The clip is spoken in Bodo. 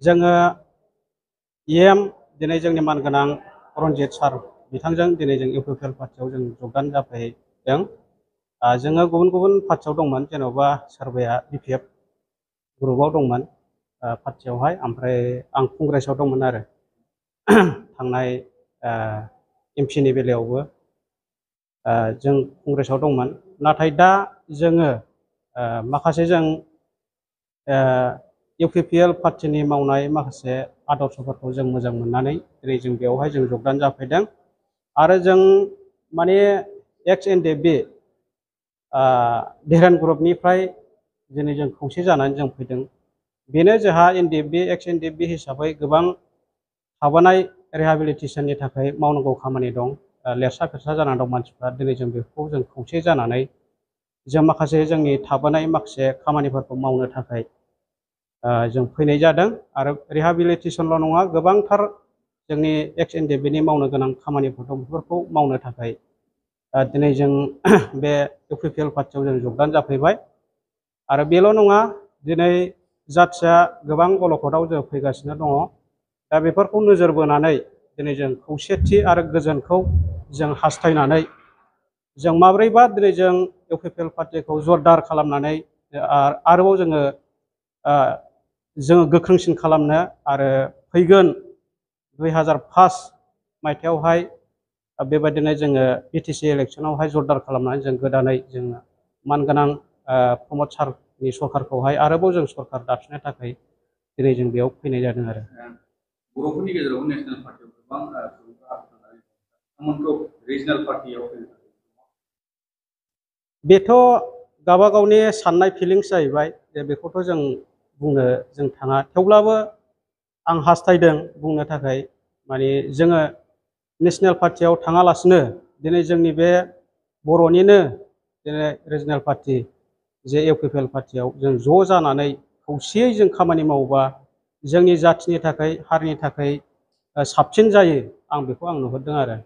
जोङो EM दिनै जोंनि मानगोनां रनजित सार बिथांजों दिनै जों इउपिपिएल पार्टियाव जों जगदान जाफैदों। जोङो गुबुन गुबुन पार्टियाव दंमोन, जेन'बा सोरबाया BPF ग्रुपआव दंमोन पार्टियावहाय, ओमफ्राय आं कंग्रेसआव दंमोन आरो थांनाय MP नि बेलायावबो जों कंग्रेसआव दंमोन। नाथाय दा जोङो माखासे जों इउपिपिएल पार्टिनि मावनाय माखासे आदर्शफोरखौ जों मोजां मोननानै दिनै जों बेवहाय जों जगदान जाफैदों। आरो जों माने XNDP धीरेन ग्रुपनिफ्राय दिनै जों खौसे जानानै जों फैदों। बेनो जोंहा XNDP हिसाबै गोबां थाबोनाय रिहेबिलिटेसननि थाखाय मावनांगौ खामानि दं। लेरसा फेरसा जानानै दं मानसिफ्रा। दिनै जों बेखौ जों खौसे जानानै जों माखासे जोंनि थाबोनाय माखासे खामानिफोरखौ मावनो थाखाय जों फैनाय जादों। आरो रिहेबिलिटेसनल' नङा, गोबांथार जोंनि XNDP नि मावनो गोनां खामानिफोर दं, बेफोरखौ मावनो थाखाय दिनै जों बे इउपिपिएल पार्टियाव जों जगदान जाफैबाय। आरो बेल' नङा, दिनै जाथिया गोबां अलखदाव जों फैगासिनो दङ। दा बेफोरखौ नोजोर बोनानै दिनै जों खौसेथि आरो गोजोनखौ जों हास्थायनानै जों माब्रैबा दिनै जों इउपिपिएल पार्टिखौ जरदार खालामनानै आरोबाव जोङो गोख्रोंसिन खालामनो आरो फैगोन 2005 मायथाइयावहाय बेबायदिनो जोङो BTC इलेक्सनावहाय जरदार खालामनानै जों गोदानै जोङो मानगोनां प्रमद सारनि सरकारखौहाय आरोबाव जों सरकार दाफिननो थाखाय दिनै जों बेयाव फैनाय जादों आरो। बर'फोरनि गेजेराव नेशनेल पार्टियाव गोबां सुबुंफोरा रिजनेल पार्टियाव बेथ' गावबा गावनि साननाय फिलिंस जाहैबाय, जे बेखौथ' जों बुंनो जों थाङा। थेवब्लाबो आं हास्थायदों बुंनो थाखाय, माने जोङो नेशनेल पार्टियाव थाङालासिनो दिनै जोंनि बे बर'निनो दिनै रिजनेल पार्टि जे इउपिपिएल पार्टियाव जों ज' जानानै खौसेयै जों खामानि मावोबा जोंनि जाथिनि थाखाय, हारिनि थाखाय साबसिन जायो, आं बेखौ नुहुरदों आरो।